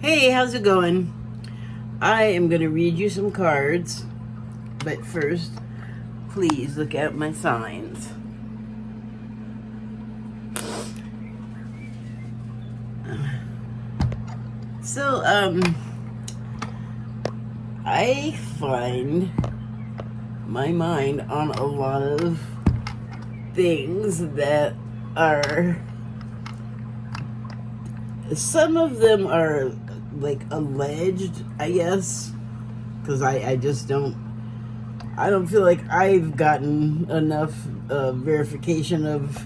Hey, how's it going? I am going to read you some cards, but first, please look at my signs. So, I find my mind on a lot of things that are, some of them are like alleged, I guess, because I just don't feel like I've gotten enough verification of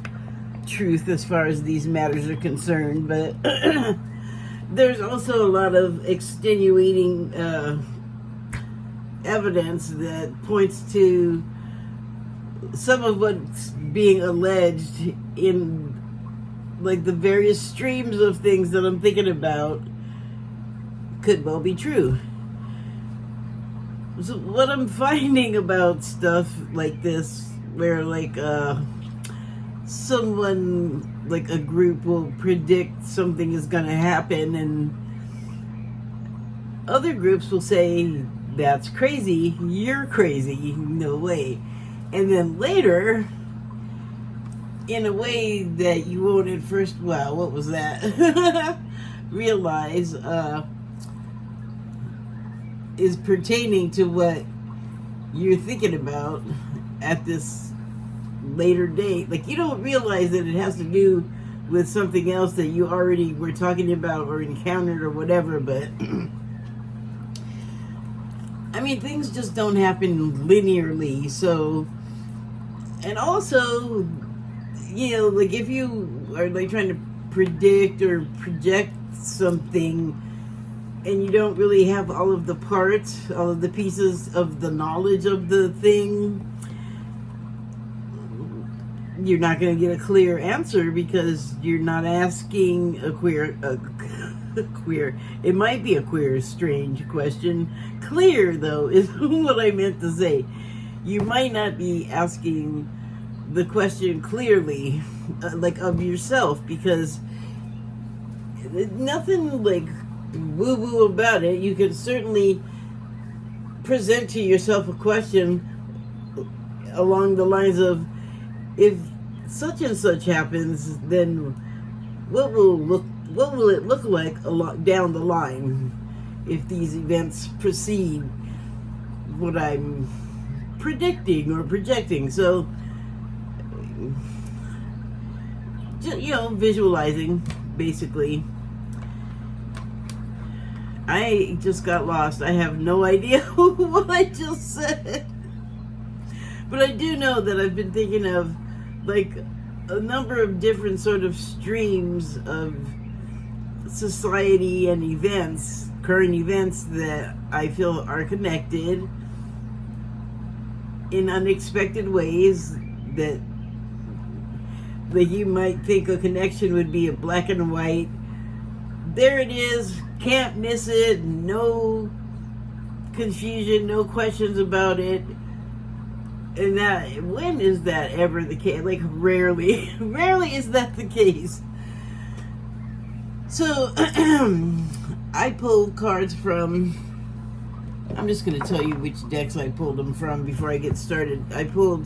truth as far as these matters are concerned, but there's also a lot of extenuating evidence that points to some of what's being alleged in like the various streams of things that I'm thinking about could well be true. So what I'm finding about stuff like this, where like someone, like a group, will predict something is going to happen, and other groups will say, that's crazy, you're crazy, no way. And then later, in a way that you won't at first, wow, what was that? realize is pertaining to what you're thinking about at this later date. Like, you don't realize that it has to do with something else that you already were talking about or encountered or whatever, but I mean, things just don't happen linearly. So, and also, you know, like if you are like trying to predict or project something and you don't really have all of the parts, all of the pieces of the knowledge of the thing, you're not going to get a clear answer because you're not asking a queer, it might be a queer, strange question. Clear, though, is what I meant to say. You might not be asking the question clearly, like of yourself, because nothing like woo-woo about it. You can certainly present to yourself a question along the lines of, if such and such happens, then what will it look like down the line if these events precede what I'm predicting or projecting? So, you know, visualizing, basically. I just got lost. I have no idea what I just said. But I do know that I've been thinking of like a number of different sort of streams of society and events, current events, that I feel are connected in unexpected ways, that you might think a connection would be a black and white. There it is, can't miss it, no confusion, no questions about it. And that, when is that ever the case? Like, rarely is that the case. So, I pulled cards from, I'm just going to tell you which decks I pulled them from before I get started. I pulled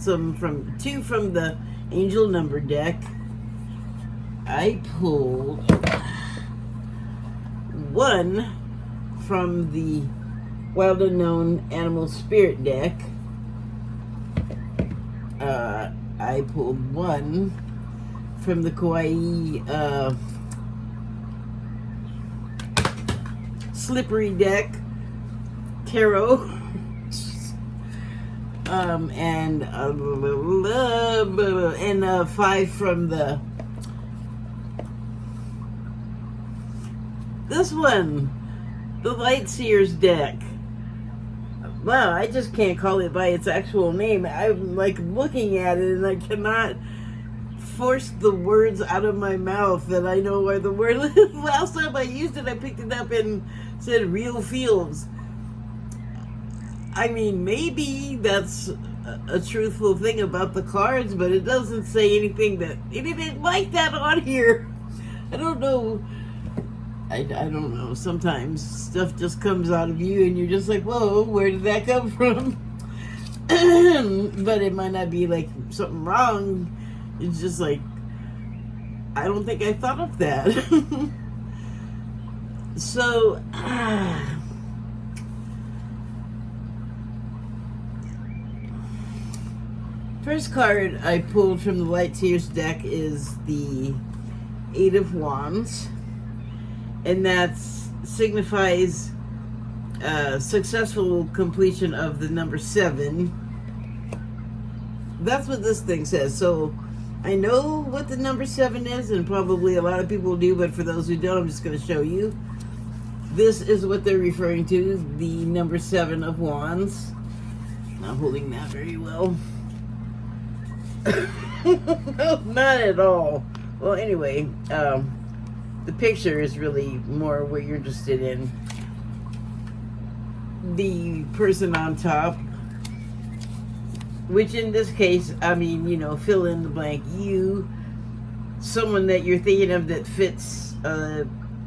two from the Angel Number deck. I pulled one from the Wild Unknown Animal Spirit deck. I pulled one from the Kawaii Slippery deck, Tarot, and 5 from this one, the Light Seers deck. Wow, I just can't call it by its actual name. I'm like looking at it and I cannot force the words out of my mouth that I know are the word. Last time I used it, I picked it up and said real feels. I mean, maybe that's a truthful thing about the cards, but it doesn't say anything like that on here. I don't know I don't know. Sometimes stuff just comes out of you and you're just like, whoa, where did that come from? But it might not be like something wrong. It's just like, I don't think I thought of that. So, first card I pulled from the Light Tears deck is the Eight of Wands. And that signifies successful completion of the number 7. That's what this thing says. So I know what the number 7 is, and probably a lot of people do, but for those who don't, I'm just going to show you. This is what they're referring to, the number 7 of Wands. Not holding that very well. No, not at all. Well, anyway, the picture is really more what you're interested in. The person on top, which in this case, I mean, you know, fill in the blank. You, someone that you're thinking of that fits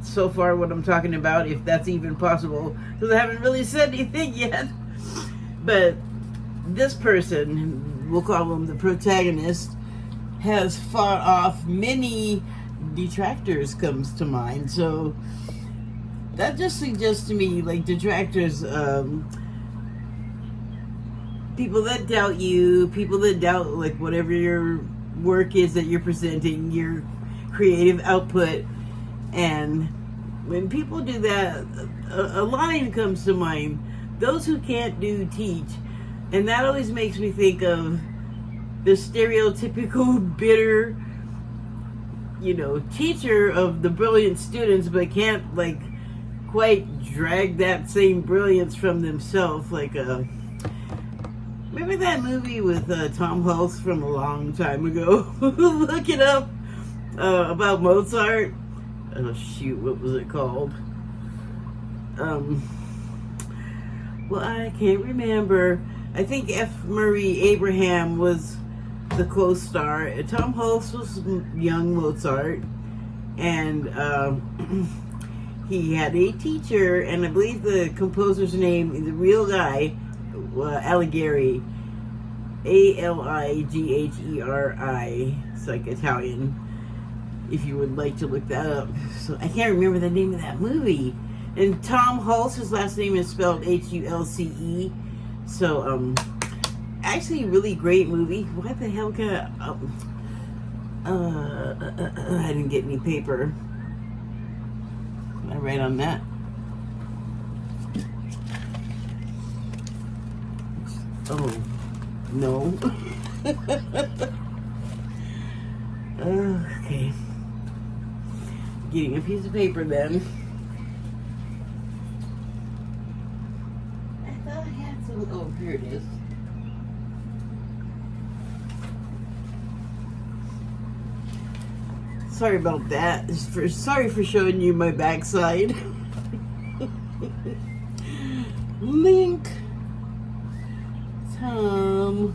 so far what I'm talking about, if that's even possible, because I haven't really said anything yet. But this person, we'll call him the protagonist, has fought off many detractors, comes to mind. So that just suggests to me, like, detractors, people that doubt you, people that doubt, like, whatever your work is that you're presenting, your creative output. And when people do that, a line comes to mind: those who can't do, teach. And that always makes me think of the stereotypical bitter, you know, teacher of the brilliant students, but can't, like, quite drag that same brilliance from themselves. Like, remember that movie with Tom Hanks from a long time ago? Look it up, about Mozart. Oh shoot, what was it called? Well, I can't remember. I think F. Murray Abraham was the co-star. Tom Hanks was young Mozart, and he had a teacher, and I believe the composer's name, the real guy, Alighieri, Aligheri. It's like Italian, if you would like to look that up. So I can't remember the name of that movie. And Tom Hulce, his last name is spelled Hulce. So, actually a really great movie. Why the hell can I didn't get any paper. Can I write on that? Oh, no. Okay. Getting a piece of paper then. I thought I had some. Oh, here it is. Sorry about that. Sorry for showing you my backside. Link. Tom.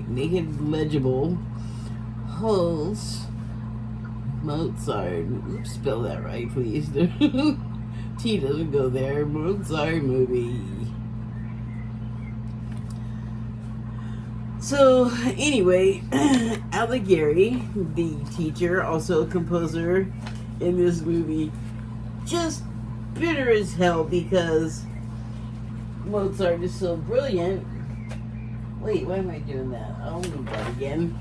Make it legible. Hulse. Mozart. Oops, spell that right, please. T doesn't go there. Mozart movie. So, anyway, Alighieri, the teacher, also a composer in this movie, just bitter as hell because Mozart is so brilliant. Wait, why am I doing that? I'll do that again.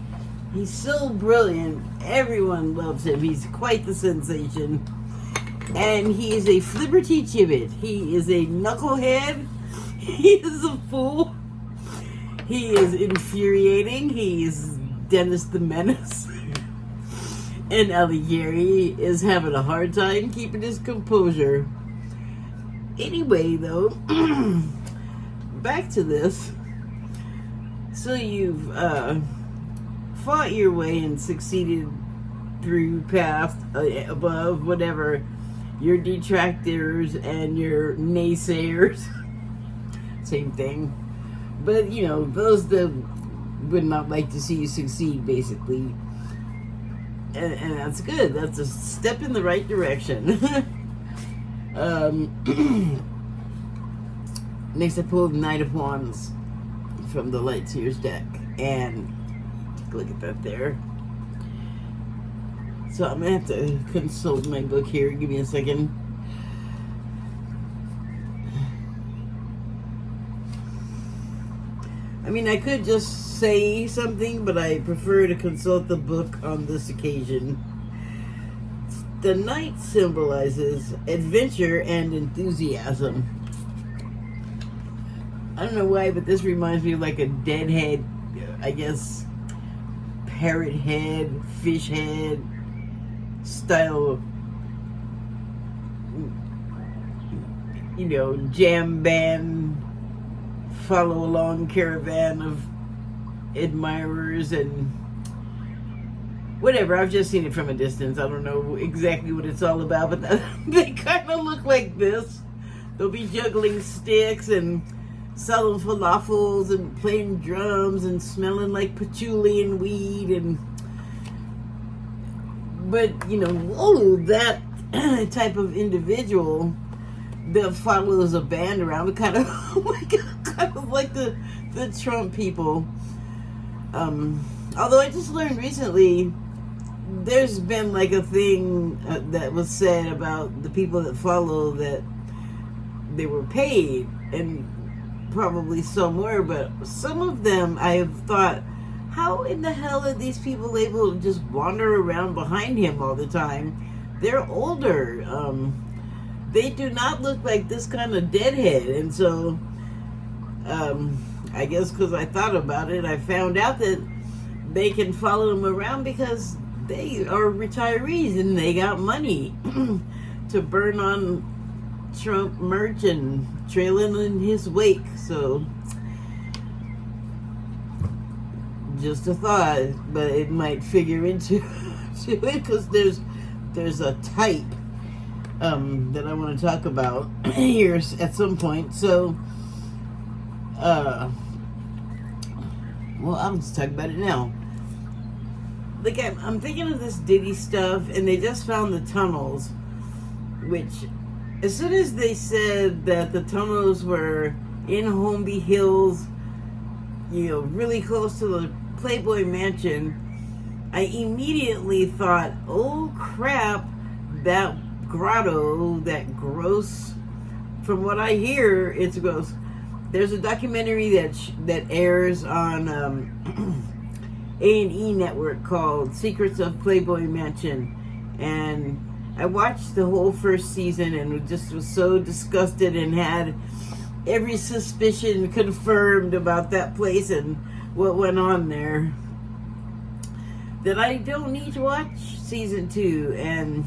He's so brilliant. Everyone loves him. He's quite the sensation. And he is a flibberty gibbet. He is a knucklehead. He is a fool. He is infuriating. He is Dennis the Menace. And Alighieri is having a hard time keeping his composure. Anyway, though, back to this. So you've fought your way and succeeded through, past, above, whatever, your detractors and your naysayers. Same thing. But, you know, those that would not like to see you succeed, basically. and that's good. That's a step in the right direction. Next, I pulled Knight of Wands from the Light Seers deck, and take a look at that there. So I'm gonna have to consult my book here. Give me a second. I mean, I could just say something, but I prefer to consult the book on this occasion. The Knight symbolizes adventure and enthusiasm. I don't know why, but this reminds me of like a deadhead, I guess, parrot head, fish head style, you know, jam band, follow along caravan of admirers and whatever. I've just seen it from a distance. I don't know exactly what it's all about, but they kind of look like this. They'll be juggling sticks and selling falafels and playing drums and smelling like patchouli and weed, and but you know, that type of individual that follows a band around, kind of oh my God, kind of like the Trump people. Although I just learned recently there's been like a thing that was said about the people that follow that they were paid, and probably some were, but some of them I have thought, how in the hell are these people able to just wander around behind him all the time? They're older. They do not look like this kind of deadhead. And so I guess because I thought about it, I found out that they can follow him around because they are retirees and they got money to burn on Trump merch and trailing in his wake. So just a thought, but it might figure into it because there's a type that I want to talk about here at some point. So well, I'll just talk about it now. Like, I'm thinking of this Diddy stuff, and they just found the tunnels, which as soon as they said that the tunnels were in Holmby Hills, you know, really close to the Playboy Mansion, I immediately thought, oh crap, that grotto, that gross, from what I hear, it's gross. There's a documentary that airs on A&E network called Secrets of Playboy Mansion, and I watched the whole first season and just was so disgusted and had every suspicion confirmed about that place and what went on there that I don't need to watch season 2.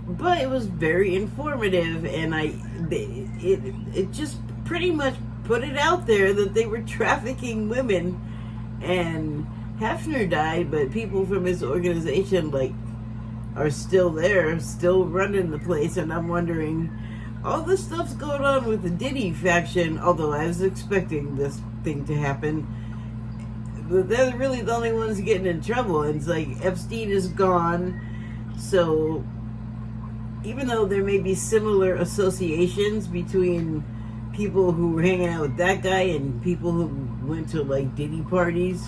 But it was very informative, and it just pretty much put it out there that they were trafficking women. And Hefner died, but people from his organization are still there, still running the place. And I'm wondering, all this stuff's going on with the Diddy faction, although I was expecting this thing to happen. But they're really the only ones getting in trouble. And it's like Epstein is gone, so even though there may be similar associations between people who were hanging out with that guy and people who went to like Diddy parties,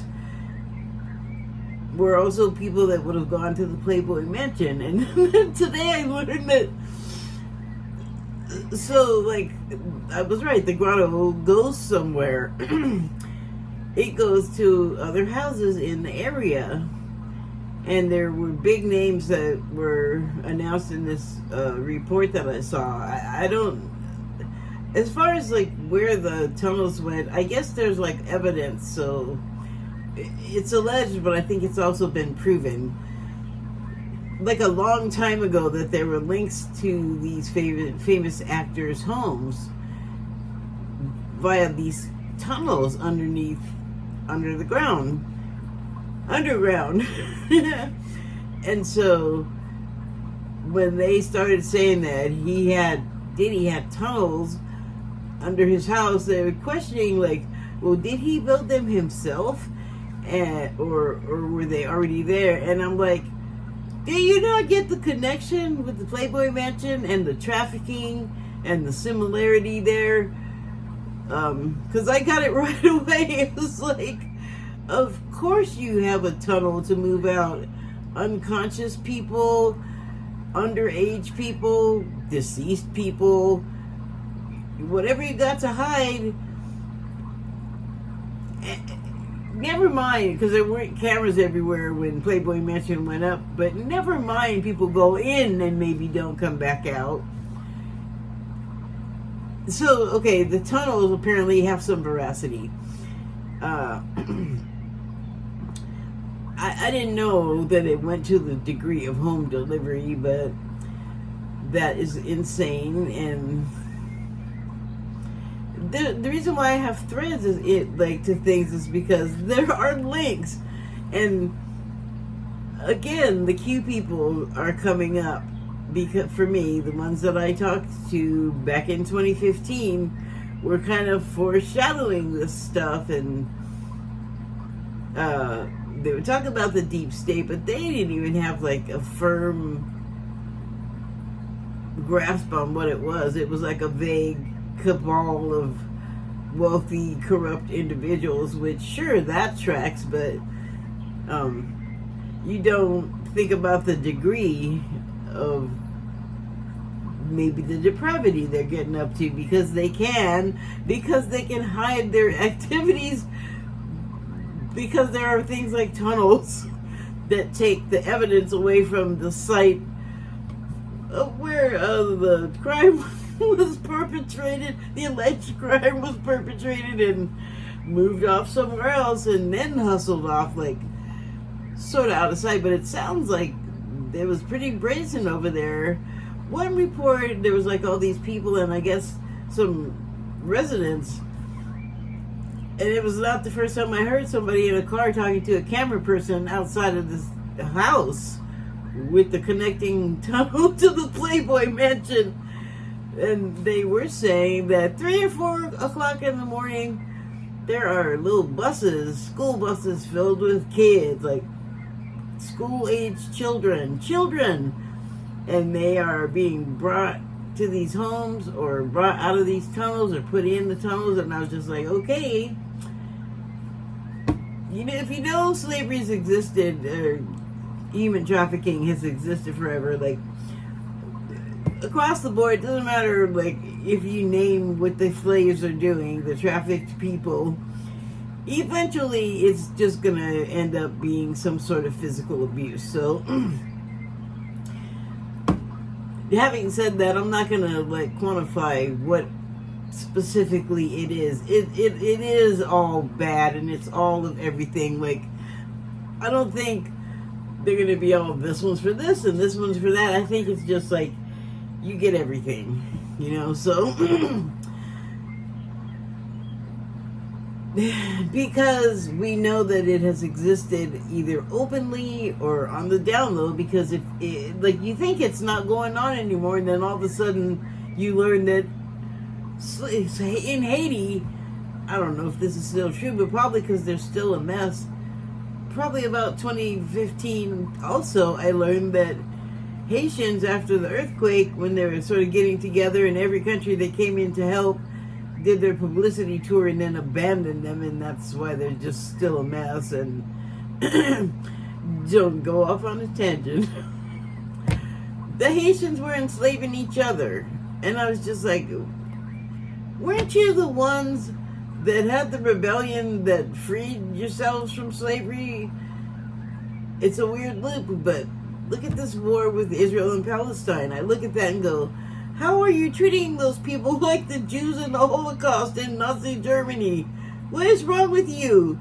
were also people that would have gone to the Playboy Mansion. And today I learned that, so like, I was right, the grotto goes somewhere. It goes to other houses in the area. And there were big names that were announced in this report that I saw. I don't, as far as like where the tunnels went, I guess there's like evidence, so it's alleged, but I think it's also been proven. Like a long time ago, that there were links to these famous actors' homes via these tunnels underground. And so when they started saying that Diddy had tunnels under his house, they were questioning, like, well, did he build them himself? and or were they already there? And I'm like, do you not get the connection with the Playboy Mansion and the trafficking and the similarity there? Because I got it right away. It was like, of course you have a tunnel to move out unconscious people, underage people, deceased people, whatever you got to hide. Never mind, because there weren't cameras everywhere when Playboy Mansion went up, but never mind, people go in and maybe don't come back out. So, okay, the tunnels apparently have some veracity. I didn't know that it went to the degree of home delivery, but that is insane. And the reason why I have threads is to things is because there are links, and again, the Q people are coming up, because for me, the ones that I talked to back in 2015 were kind of foreshadowing this stuff, and they were talking about the deep state, but they didn't even have like a firm grasp on what it was. It was like a vague cabal of wealthy, corrupt individuals, which sure, that tracks, but you don't think about the degree of maybe the depravity they're getting up to, because they can hide their activities, because there are things like tunnels that take the evidence away from the site of where the crime was perpetrated, the alleged crime was perpetrated, and moved off somewhere else, and then hustled off, like, sort of out of sight. But it sounds like it was pretty brazen over there. One report, there was like all these people and I guess some residents, and it was not the first time I heard somebody in a car talking to a camera person outside of this house with the connecting tunnel to the Playboy Mansion. And they were saying that 3 or 4 o'clock in the morning, there are little buses, school buses filled with kids, like school-aged children, and they are being brought to these homes or brought out of these tunnels or put in the tunnels. And I was just like, okay, you know, if you know slavery's existed, or human trafficking has existed forever, like, across the board, it doesn't matter, like, if you name what the slaves are doing, the trafficked people, eventually it's just gonna end up being some sort of physical abuse. So having said that, I'm not gonna like quantify what specifically it is. It is all bad, and it's all of everything. Like, I don't think they're gonna be all, this one's for this and this one's for that. I think it's just like you get everything, you know. So because we know that it has existed either openly or on the down low, because if it, like, you think it's not going on anymore, and then all of a sudden you learn that in Haiti, I don't know if this is still true, but probably because there's still a mess, probably about 2015 also, I learned that Haitians, after the earthquake, when they were sort of getting together in every country that came in to help, did their publicity tour and then abandoned them, and that's why they're just still a mess. And don't go off on a tangent. The Haitians were enslaving each other, and I was just like, weren't you the ones that had the rebellion that freed yourselves from slavery? It's a weird loop, but look at this war with Israel and Palestine. I look at that and go, how are you treating those people like the Jews in the Holocaust in Nazi Germany? What is wrong with you?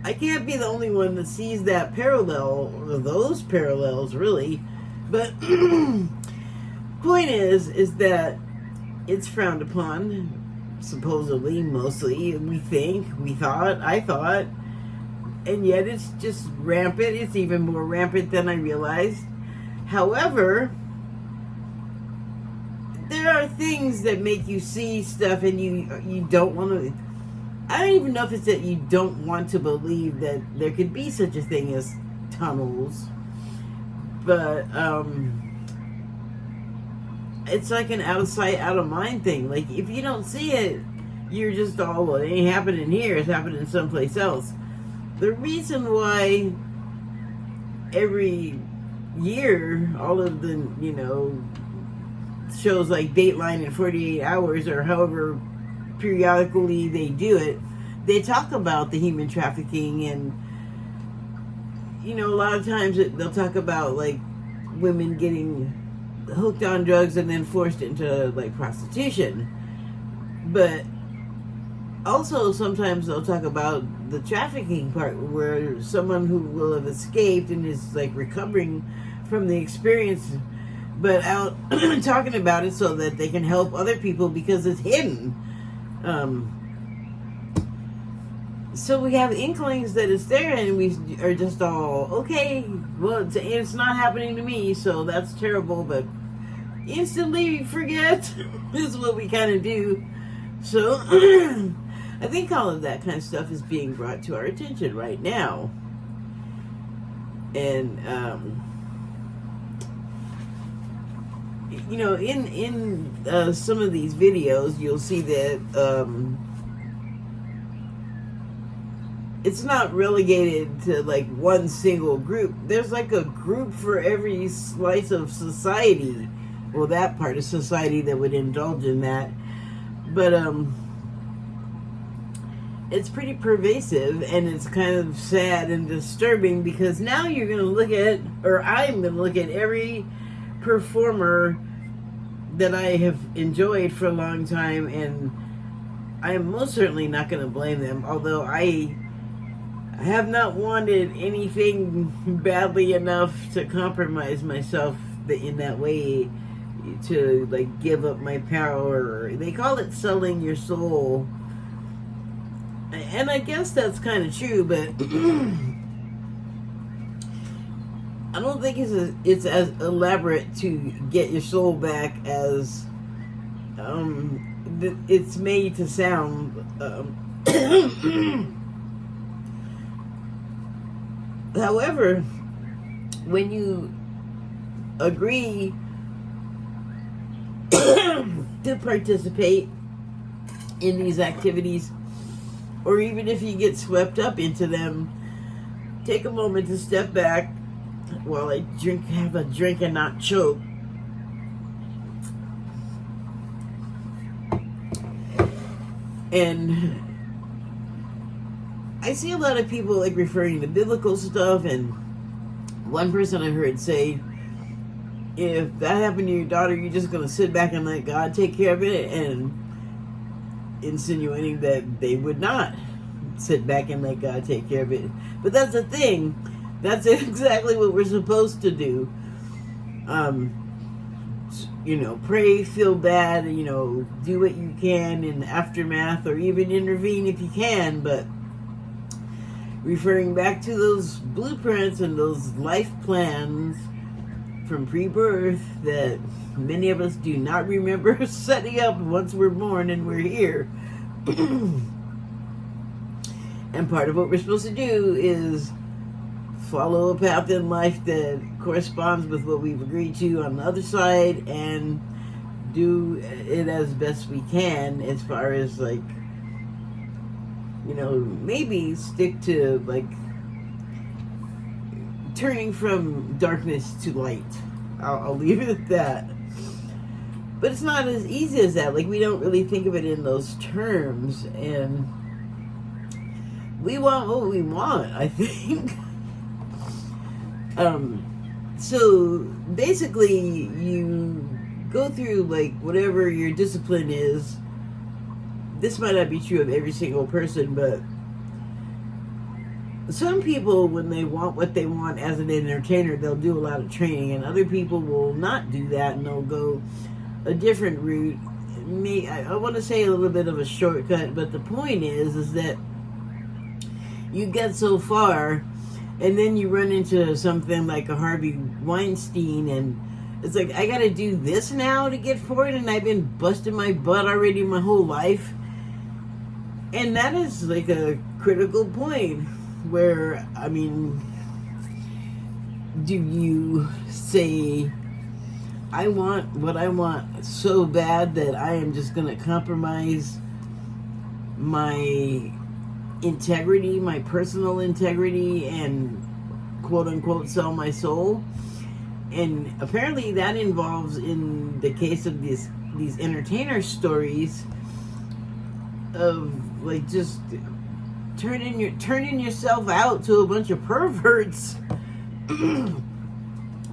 I can't be the only one that sees that parallel, or those parallels, really. But point is that it's frowned upon, supposedly, mostly, I thought, and yet it's just rampant. It's even more rampant than I realized. However, there are things that make you see stuff and you don't want to. I don't even know if it's that you don't want to believe that there could be such a thing as tunnels, but it's like an out of sight, out of mind thing. Like, if you don't see it, you're just all, well, it ain't happening here, it's happening someplace else. The reason why every year all of the, shows like Dateline in 48 Hours or however periodically they do it, they talk about the human trafficking, and a lot of times they'll talk about like women getting hooked on drugs and then forced into like prostitution. But also sometimes they'll talk about the trafficking part, where someone who will have escaped and is like recovering from the experience, but out talking about it so that they can help other people because it's hidden. So we have inklings that it's there, and we are just all, okay, well, it's not happening to me, so that's terrible, but instantly forget is what we kind of do. So I think all of that kind of stuff is being brought to our attention right now. And in some of these videos, you'll see that it's not relegated to like one single group. There's like a group for every slice of society. Well, that part of society that would indulge in that. But it's pretty pervasive, and it's kind of sad and disturbing, because now you're going to look at, or I'm going to look at every performer that I have enjoyed for a long time, and I am most certainly not going to blame them, although I have not wanted anything badly enough to compromise myself in that way, to like give up my power. They call it selling your soul, and I guess that's kind of true, but I don't think it's as elaborate to get your soul back as it's made to sound. However, when you agree to participate in these activities, or even if you get swept up into them, take a moment to step back while I have a drink and not choke. And I see a lot of people like referring to biblical stuff, and one person I heard say, if that happened to your daughter, you're just going to sit back and let God take care of it, and insinuating that they would not sit back and let God take care of it. But that's the thing. That's exactly what we're supposed to do. Pray, feel bad, do what you can in the aftermath, or even intervene if you can, but referring back to those blueprints and those life plans from pre-birth that many of us do not remember setting up once we're born and we're here. And part of what we're supposed to do is follow a path in life that corresponds with what we've agreed to on the other side, and do it as best we can, as far as like, maybe stick to like turning from darkness to light. I'll leave it at that. But it's not as easy as that. Like, we don't really think of it in those terms, and we want what we want, I think. So basically you go through like whatever your discipline is. This might not be true of every single person, but some people, when they want what they want as an entertainer, they'll do a lot of training, and other people will not do that, and they'll go a different route. I want to say a little bit of a shortcut, but the point is that you get so far, and then you run into something like a Harvey Weinstein, and it's like, I gotta do this now to get forward, and I've been busting my butt already my whole life. And that is like a critical point where, I mean, do you say, I want what I want so bad that I am just going to compromise my integrity, my personal integrity, and quote unquote sell my soul? And apparently that involves, in the case of these entertainer stories, of like just turning yourself out to a bunch of perverts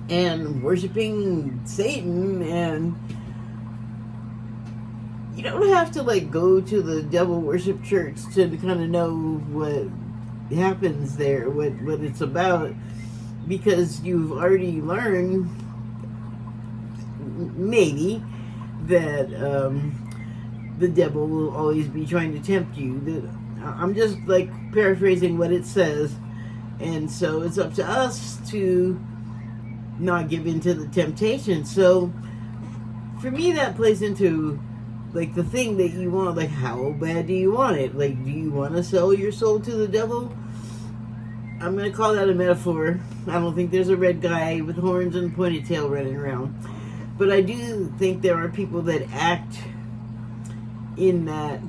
and worshiping Satan. And you don't have to like go to the devil worship church to kind of know what happens there, what it's about, because you've already learned maybe that the devil will always be trying to tempt you. I'm just like paraphrasing what it says, and so it's up to us to not give in to the temptation. So for me, that plays into like the thing that you want. Like, how bad do you want it? Like, do you want to sell your soul to the devil? I'm going to call that a metaphor. I don't think there's a red guy with horns and pointed tail running around. But I do think there are people that act in that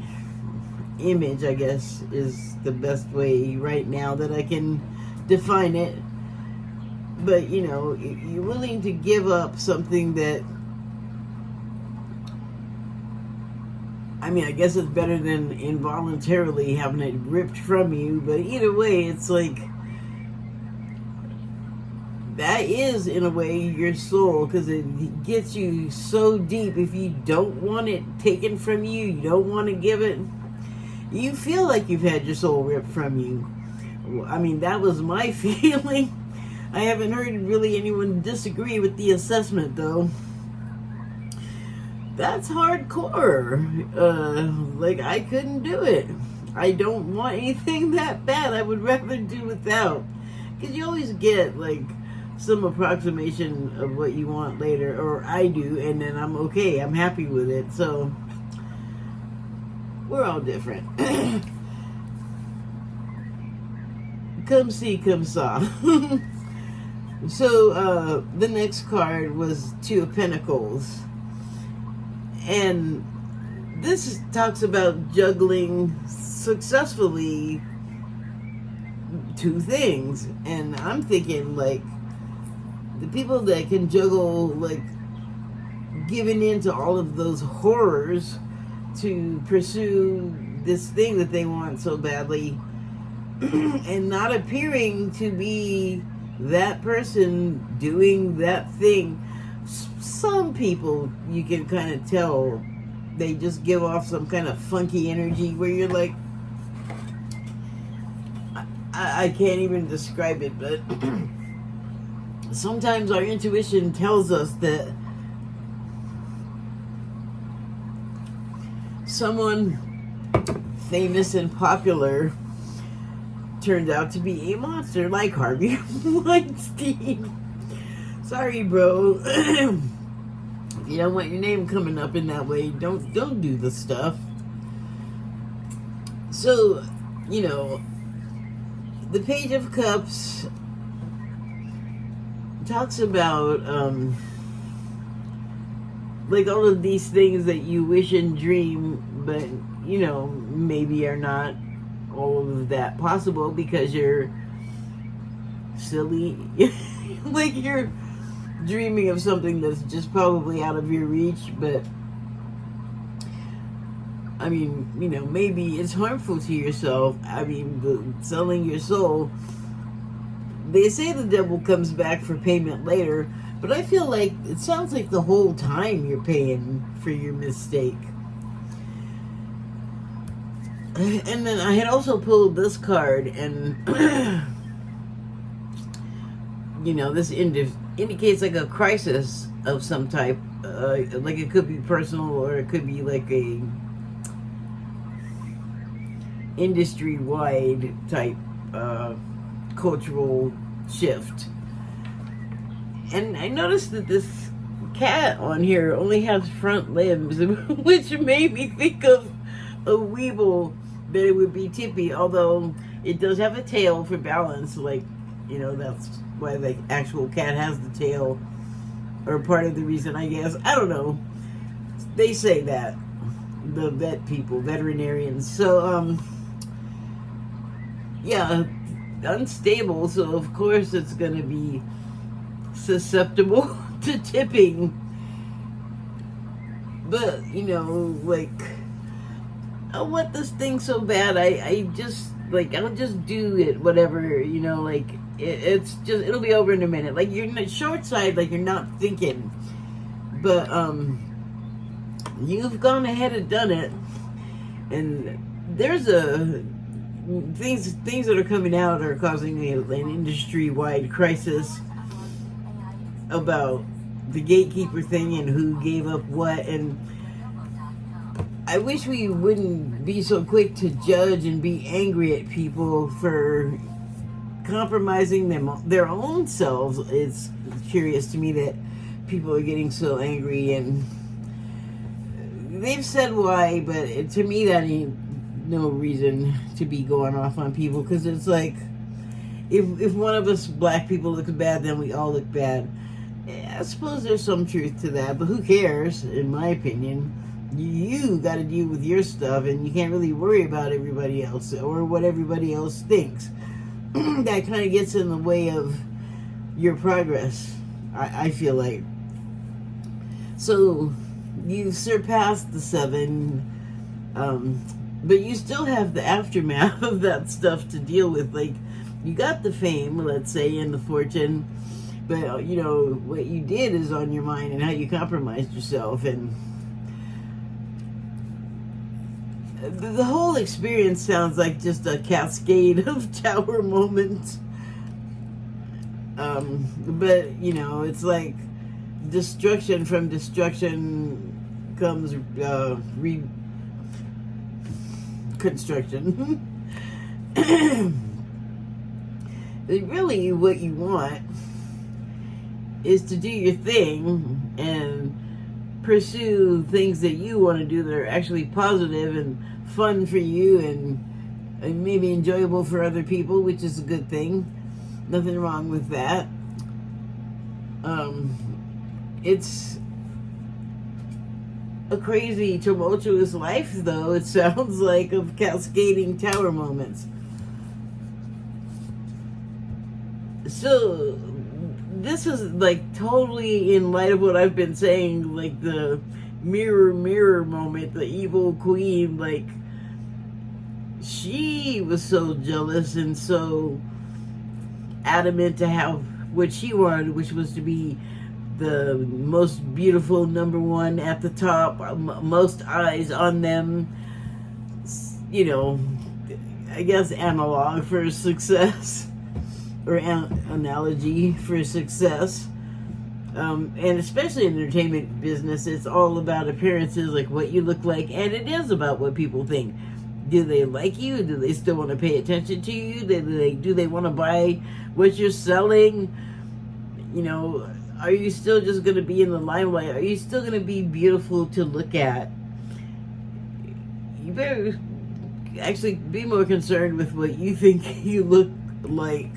image, I guess, is the best way right now that I can define it. But, you know, you're willing to give up something that, I mean, I guess it's better than involuntarily having it ripped from you. But either way, it's like, that is, in a way, your soul, because it gets you so deep. If you don't want it taken from you, you don't want to give it, you feel like you've had your soul ripped from you. I mean, that was my feeling. I haven't heard really anyone disagree with the assessment, though. That's hardcore. Like, I couldn't do it. I don't want anything that bad. I would rather do without. Because you always get, like, some approximation of what you want later, or I do, and then I'm okay, I'm happy with it. So we're all different. Come see, come saw. So the next card was Two of Pentacles, and this talks about juggling successfully two things. And I'm thinking, like, the people that can juggle, like, giving in to all of those horrors to pursue this thing that they want so badly, and not appearing to be that person doing that thing. Some people, you can kind of tell, they just give off some kind of funky energy where you're like, I can't even describe it, but sometimes our intuition tells us that someone famous and popular turned out to be a monster, like Harvey Weinstein. Sorry, bro. If you don't want your name coming up in that way, don't do the stuff. So, you know, the Page of Cups talks about like all of these things that you wish and dream, but you know, maybe are not all of that possible because you're silly. Like, you're dreaming of something that's just probably out of your reach. But I mean, you know, maybe it's harmful to yourself. I mean, selling your soul, they say the devil comes back for payment later, but I feel like it sounds like the whole time you're paying for your mistake. And then I had also pulled this card, and you know, this indicates like a crisis of some type. Like, it could be personal, or it could be like a industry-wide type cultural shift. And I noticed that this cat on here only has front limbs, which made me think of a weeble that it would be tippy, although it does have a tail for balance, like, that's why the actual cat has the tail, or part of the reason, I guess. I don't know. They say that, the veterinarians. So, yeah, unstable, so of course it's going to be susceptible to tipping. But, like, I want this thing so bad. I just, like, I'll just do it, whatever, like, it's just, it'll be over in a minute. Like, you're not short side, like, you're not thinking. But, you've gone ahead and done it. And there's things that are coming out are causing an industry-wide crisis about the gatekeeper thing and who gave up what. And I wish we wouldn't be so quick to judge and be angry at people for compromising their own selves. It's curious to me that people are getting so angry, and they've said why, but to me that ain't no reason to be going off on people, because it's like, if one of us black people looks bad, then we all look bad. I suppose there's some truth to that, but who cares, in my opinion. You got to deal with your stuff, and you can't really worry about everybody else or what everybody else thinks. That kind of gets in the way of your progress, I feel like. So you've surpassed the 7, but you still have the aftermath of that stuff to deal with. Like, you got the fame, let's say, and the fortune, but what you did is on your mind, and how you compromised yourself. And the whole experience sounds like just a cascade of tower moments. But it's like destruction from destruction comes reconstruction. Really, what you want is to do your thing and pursue things that you want to do that are actually positive and fun for you, and maybe enjoyable for other people, which is a good thing. Nothing wrong with that. It's a crazy, tumultuous life, though, it sounds like, of cascading tower moments. So this is like totally in light of what I've been saying, like the mirror moment, the evil queen. Like, she was so jealous and so adamant to have what she wanted, which was to be the most beautiful #1 at the top, most eyes on them, I guess analog for success, or analogy for success. And especially in the entertainment business, it's all about appearances, like what you look like, and it is about what people think. Do they like you? Do they still want to pay attention to you? Do they want to buy what you're selling? Are you still just going to be in the limelight? Are you still going to be beautiful to look at? You better actually be more concerned with what you think you look like.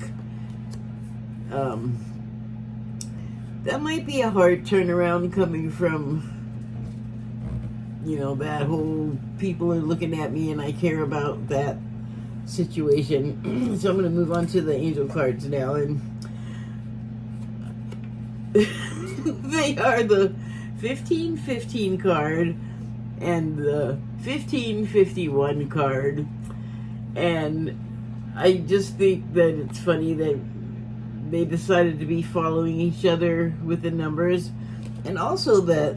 That might be a hard turnaround coming from, that whole people are looking at me and I care about that situation. So I'm going to move on to the angel cards now, and they are the 1515 card and the 1551 card. And I just think that it's funny that they decided to be following each other with the numbers, and also that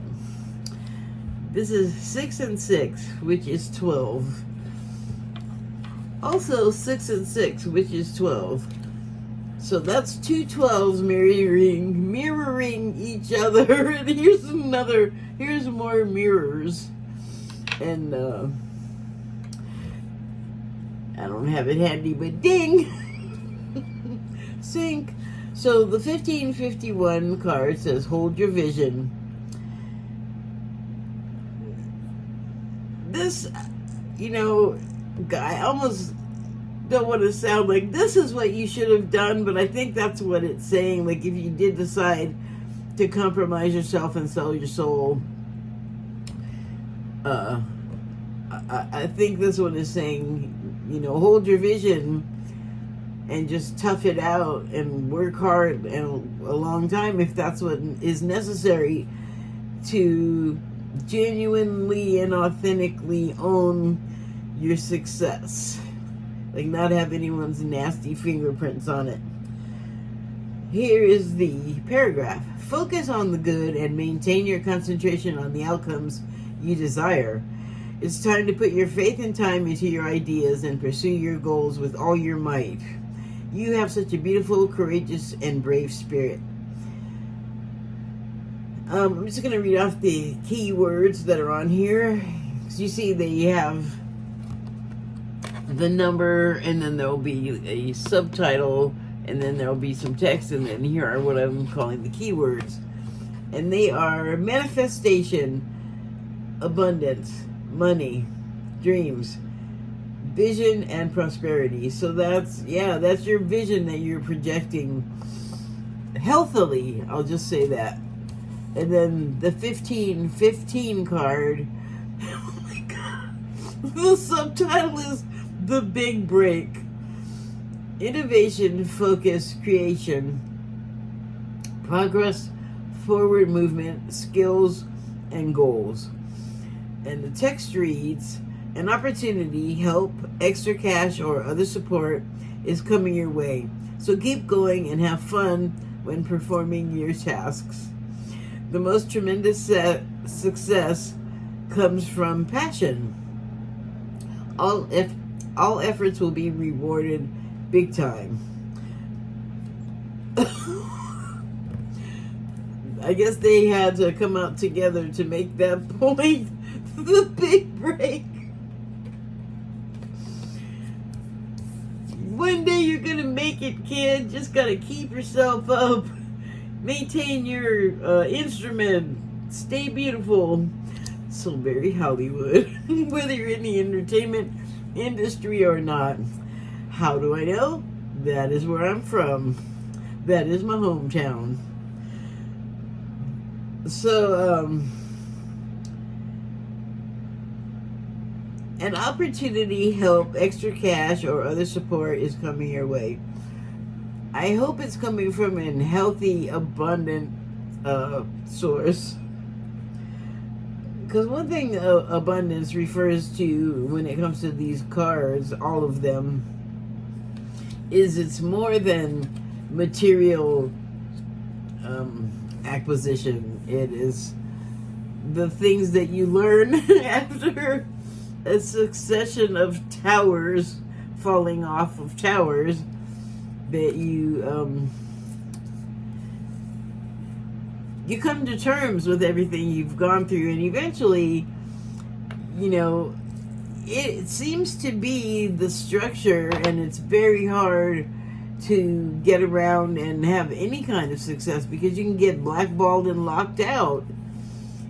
this is 6 and 6, which is 12. Also 6 and 6, which is 12. So that's 2 12s mirroring each other. And here's more mirrors. And I don't have it handy, but ding! Sync. So the 1551 card says, hold your vision. This, I almost don't want to sound like this is what you should have done, but I think that's what it's saying. Like, if you did decide to compromise yourself and sell your soul, I think this one is saying, hold your vision and just tough it out and work hard and a long time if that's what is necessary to genuinely and authentically own your success. Like, not have anyone's nasty fingerprints on it. Here is the paragraph. Focus on the good and maintain your concentration on the outcomes you desire. It's time to put your faith and time into your ideas and pursue your goals with all your might. You have such a beautiful, courageous, and brave spirit. I'm just going to read off the key words that are on here. So you see they have the number, and then there'll be a subtitle, and then there'll be some text, and then here are what I'm calling the keywords. And they are manifestation, abundance, money, dreams, vision, and prosperity. So that's your vision that you're projecting healthily. I'll just say that. And then the 15 card. Oh my God. The subtitle is The Big Break. Innovation, focus, creation, progress, forward movement, skills, and goals. And the text reads, an opportunity, help, extra cash, or other support is coming your way. So keep going and have fun when performing your tasks. The most tremendous success comes from passion. All efforts will be rewarded big time. I guess they had to come out together to make that point. The big break. One day you're gonna make it, kid. Just gotta keep yourself up. Maintain your instrument. Stay beautiful. So very Hollywood. Whether you're in the entertainment industry or not. How do I know? That is where I'm from. That is my hometown. So, an opportunity, help, extra cash, or other support is coming your way. I hope it's coming from a healthy, abundant source. Because one thing abundance refers to when it comes to these cards, all of them, is it's more than material acquisition. It is the things that you learn after a succession of towers falling off of towers that you come to terms with everything you've gone through, and eventually, it seems to be the structure, and it's very hard to get around and have any kind of success because you can get blackballed and locked out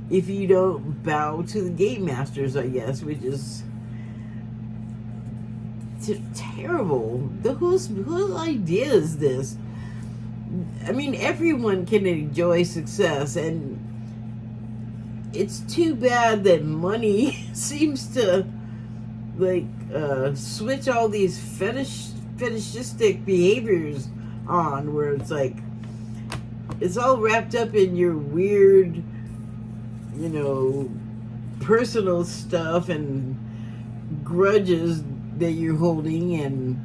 if you don't bow to the game masters, I guess, which is terrible. Whose idea is this? I mean, everyone can enjoy success, and it's too bad that money seems to switch all these fetishistic behaviors on, where it's like it's all wrapped up in your weird, personal stuff and grudges that you're holding, and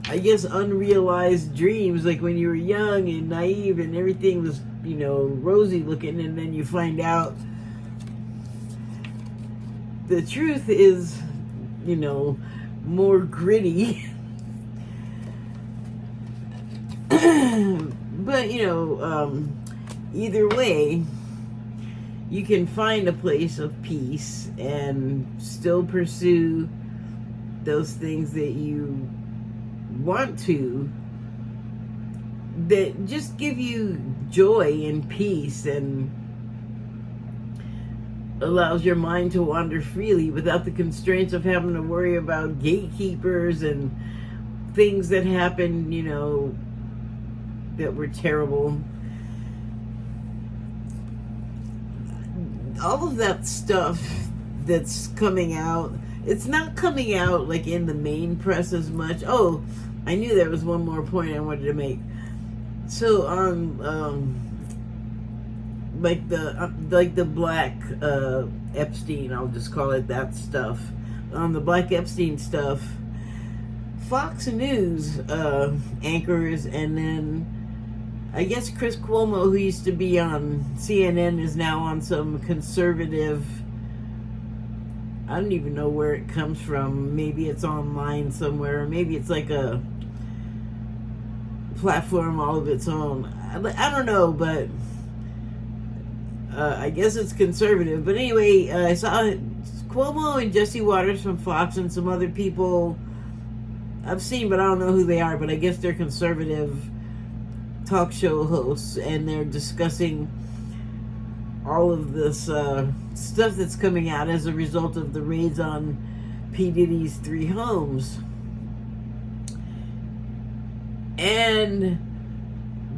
I guess unrealized dreams, like when you were young and naive and everything was, rosy looking, and then you find out the truth is, more gritty. But, either way, you can find a place of peace and still pursue those things that you want to, that just give you joy and peace. And allows your mind to wander freely without the constraints of having to worry about gatekeepers and things that happened, that were terrible. All of that stuff that's coming out, it's not coming out like in the main press as much. Oh, I knew there was one more point I wanted to make. So like the black Epstein, I'll just call it that stuff. On the black Epstein stuff, Fox News anchors, and then I guess Chris Cuomo, who used to be on CNN, is now on some conservative, I don't even know where it comes from. Maybe it's online somewhere. Maybe it's like a platform all of its own. I don't know, but I guess it's conservative. But anyway, I saw Cuomo and Jesse Waters from Fox and some other people I've seen, but I don't know who they are. But I guess they're conservative talk show hosts, and they're discussing all of this stuff that's coming out as a result of the raids on P. Diddy's 3 homes. And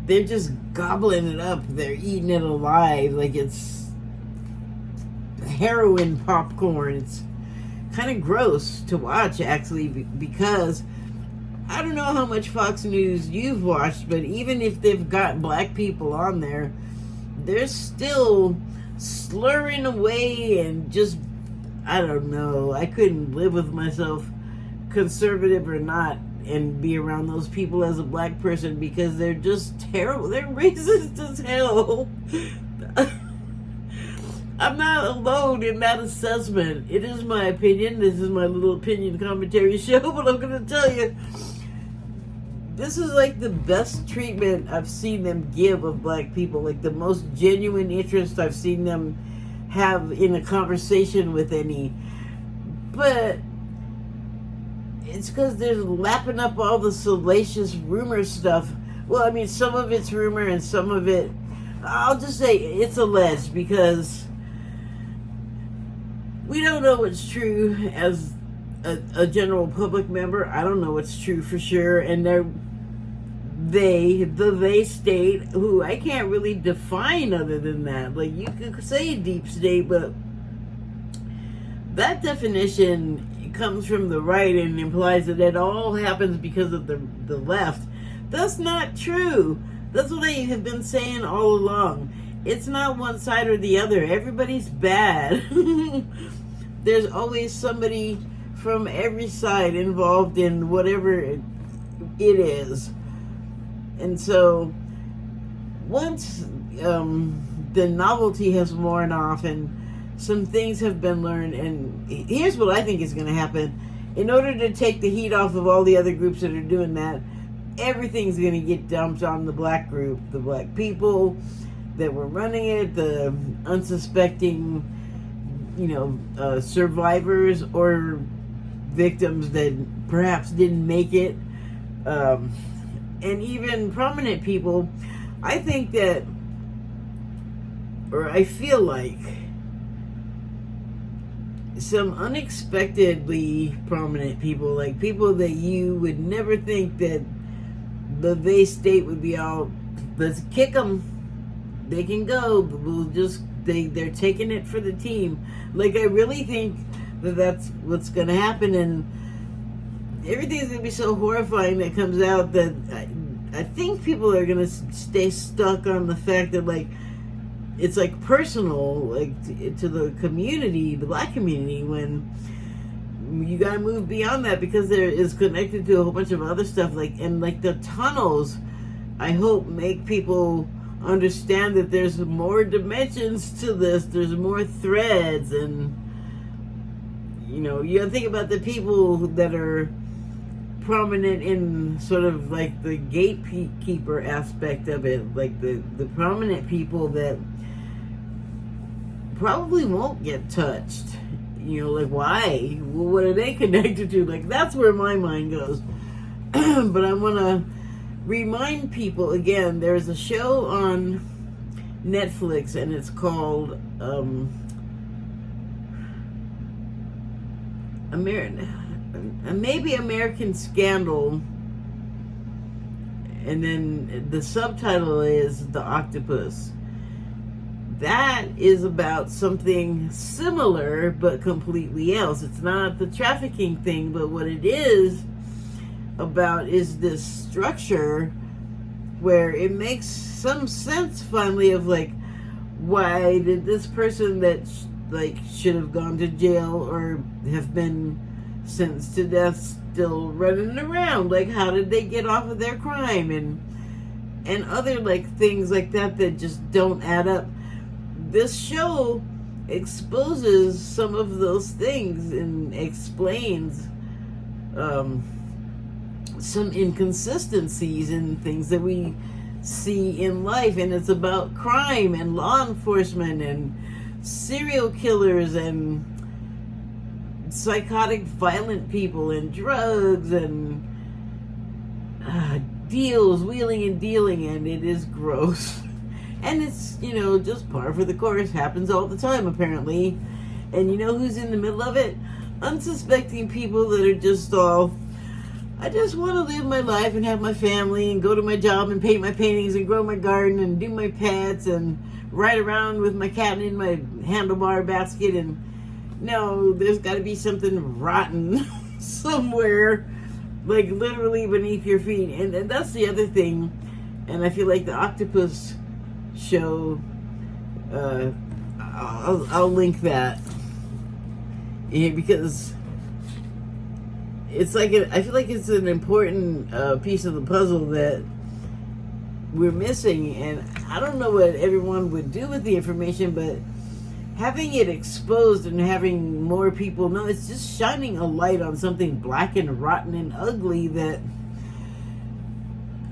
they're just gobbling it up. They're eating it alive like it's heroin popcorn. It's kind of gross to watch, actually, because I don't know how much Fox News you've watched, but even if they've got black people on there, they're still slurring away and just, I don't know. I couldn't live with myself, conservative or not, and be around those people as a black person, because they're just terrible. They're racist as hell. I'm not alone in that assessment. It is my opinion. This is my little opinion commentary show, but I'm going to tell you, this is like the best treatment I've seen them give of black people, like the most genuine interest I've seen them have in a conversation with any. But it's because they're lapping up all the salacious rumor stuff. Well, I mean, some of it's rumor and some of it, I'll just say it's alleged, because we don't know what's true as a general public member. I don't know what's true for sure. And they state, who I can't really define other than that. Like, you could say deep state, but that definition comes from the right and implies that it all happens because of the left. That's not true. That's what I have been saying all along. It's not one side or the other. Everybody's bad. There's always somebody from every side involved in whatever it is. And so once the novelty has worn off and some things have been learned, and here's what I think is going to happen. In order to take the heat off of all the other groups that are doing that, everything's going to get dumped on the black group, the black people that were running it, the unsuspecting, survivors or victims that perhaps didn't make it, and even prominent people. I think that, or I feel like, some unexpectedly prominent people, like people that you would never think that the state would be all, let's kick them, they can go, we'll just, they're taking it for the team. Like, I really think that's what's going to happen, and everything's going to be so horrifying that comes out that I think people are going to stay stuck on the fact that, like, it's like personal, like to the community, the black community, when you gotta move beyond that, because there is connected to a whole bunch of other stuff, like, and like the tunnels, I hope make people understand that there's more dimensions to this, there's more threads, and you gotta think about the people that are prominent in sort of like the gatekeeper aspect of it, like the prominent people that probably won't get touched. Like, why? Well, what are they connected to? Like, that's where my mind goes. But I want to remind people again, there's a show on Netflix, and it's called maybe American Scandal, and then the subtitle is The Octopus. That is about something similar but completely else. It's not the trafficking thing, but what it is about is this structure where it makes some sense finally of like, why did this person that like should have gone to jail or have been sentenced to death still running around? Like, how did they get off of their crime? And other like things like that that just don't add up. This show exposes some of those things and explains some inconsistencies in things that we see in life, and it's about crime and law enforcement and serial killers and psychotic violent people and drugs and deals, wheeling and dealing, and it is gross. And it's, just par for the course. Happens all the time, apparently. And you know who's in the middle of it? Unsuspecting people that are just all, I just want to live my life and have my family and go to my job and paint my paintings and grow my garden and do my pets and ride around with my cat in my handlebar basket. And no, there's got to be something rotten somewhere, like literally beneath your feet. And that's the other thing. And I feel like the octopus show, I'll link that, because it's like I feel like it's an important piece of the puzzle that we're missing, and I don't know what everyone would do with the information, but having it exposed and having more people know, it's just shining a light on something black and rotten and ugly that,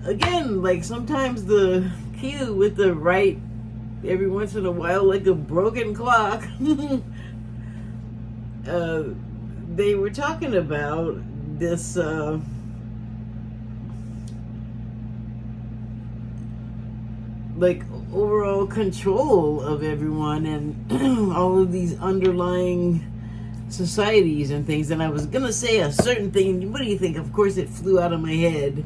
again, like sometimes the cue with the right, every once in a while, like a broken clock. They were talking about this like overall control of everyone and all of these underlying societies and things. And I was gonna say a certain thing. What do you think? Of course, it flew out of my head.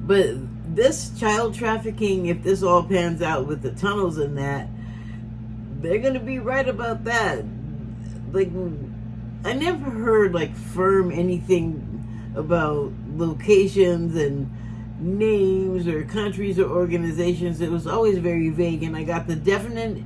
But this child trafficking, if this all pans out with the tunnels and that, they're going to be right about that. Like, I never heard like firm anything about locations and names or countries or organizations. It was always very vague, and I got the definite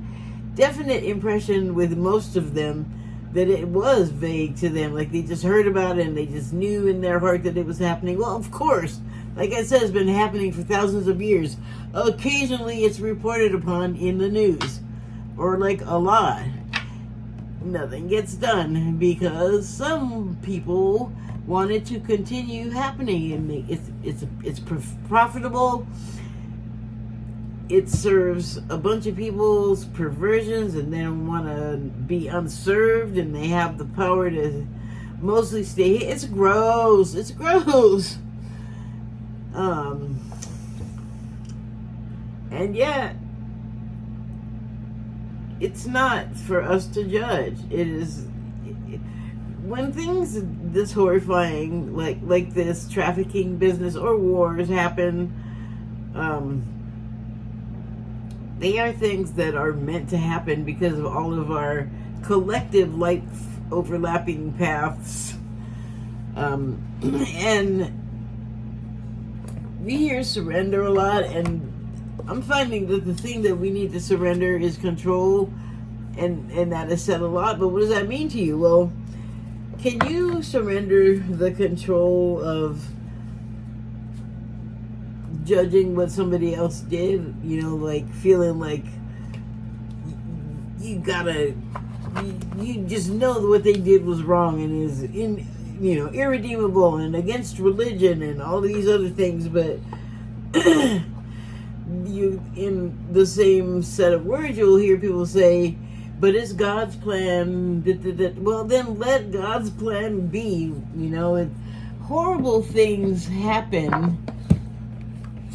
impression with most of them that it was vague to them. Like they just heard about it and they just knew in their heart that it was happening. Well, of course, like I said, it's been happening for thousands of years. Occasionally it's reported upon in the news, or like a lot. Nothing gets done because some people want it to continue happening, and it's profitable. It serves a bunch of people's perversions, and they don't want to be unserved, and they have the power to mostly stay. It's gross. It's gross. And yet, it's not for us to judge. It is when things this horrifying, like this trafficking business or wars happen. They are things that are meant to happen because of all of our collective life overlapping paths. And we hear surrender a lot, and I'm finding that the thing that we need to surrender is control, and that is said a lot, but what does that mean to you? Well, can you surrender the control of judging what somebody else did? Like feeling like you just know that what they did was wrong and is irredeemable and against religion and all these other things, but you, in the same set of words, you'll hear people say, but it's God's plan. Well, then let God's plan be. Horrible things happen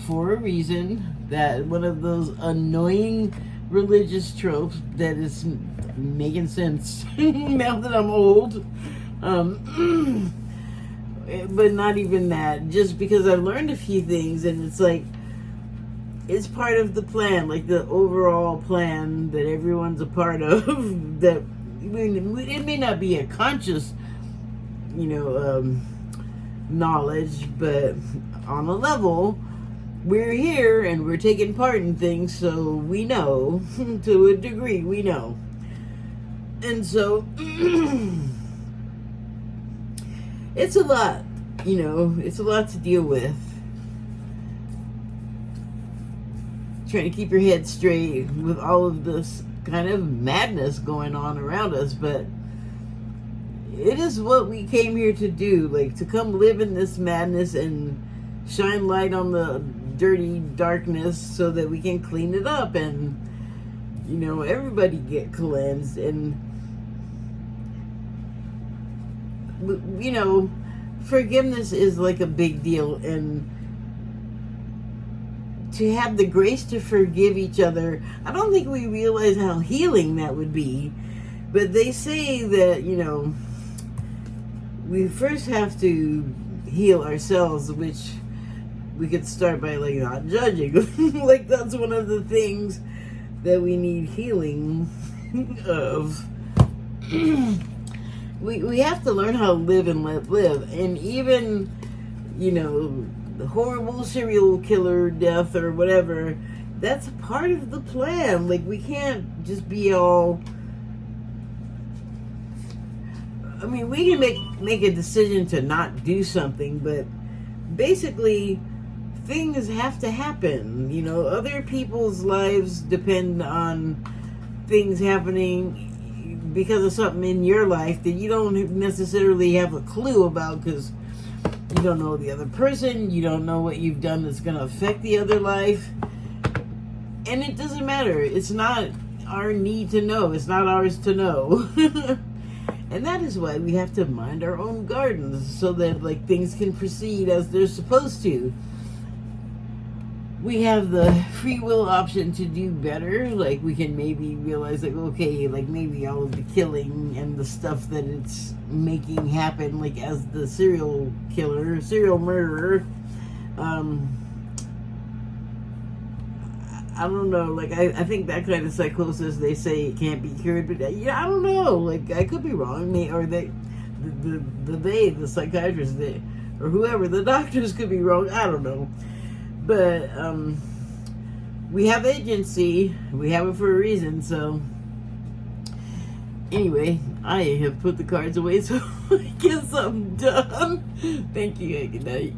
for a reason. That one of those annoying religious trope that is making sense now that I'm old. But not even that. Just because I've learned a few things, and it's like, it's part of the plan, like the overall plan that everyone's a part of. That it may not be a conscious, knowledge, but on a level, we're here and we're taking part in things, so we know. To a degree, we know. And so it's a lot, it's a lot to deal with. Trying to keep your head straight with all of this kind of madness going on around us, but it is what we came here to do, like to come live in this madness and shine light on the dirty darkness so that we can clean it up and, everybody get cleansed. And, forgiveness is like a big deal, and to have the grace to forgive each other, I don't think we realize how healing that would be. But they say that, we first have to heal ourselves, which we could start by like not judging. Like that's one of the things that we need healing of. We have to learn how to live and let live. And even, the horrible serial killer death or whatever, that's a part of the plan. Like, we can't just be all... I mean, we can make a decision to not do something, but basically things have to happen. Other people's lives depend on things happening because of something in your life that you don't necessarily have a clue about, because you don't know the other person, you don't know what you've done that's going to affect the other life. And it doesn't matter. It's not our need to know. It's not ours to know. And that is why we have to mind our own gardens, so that like things can proceed as they're supposed to. We have the free will option to do better. Like, we can maybe realize, like, okay, like maybe all of the killing and the stuff that it's making happen, like as the serial killer, serial murderer, I don't know, like I think that kind of psychosis, they say it can't be cured, but I don't know, like I could be wrong, or the psychiatrists, or whoever, the doctors could be wrong, I don't know. But we have agency. We have it for a reason. So anyway, I have put the cards away, so I guess I'm done. Thank you. Good night.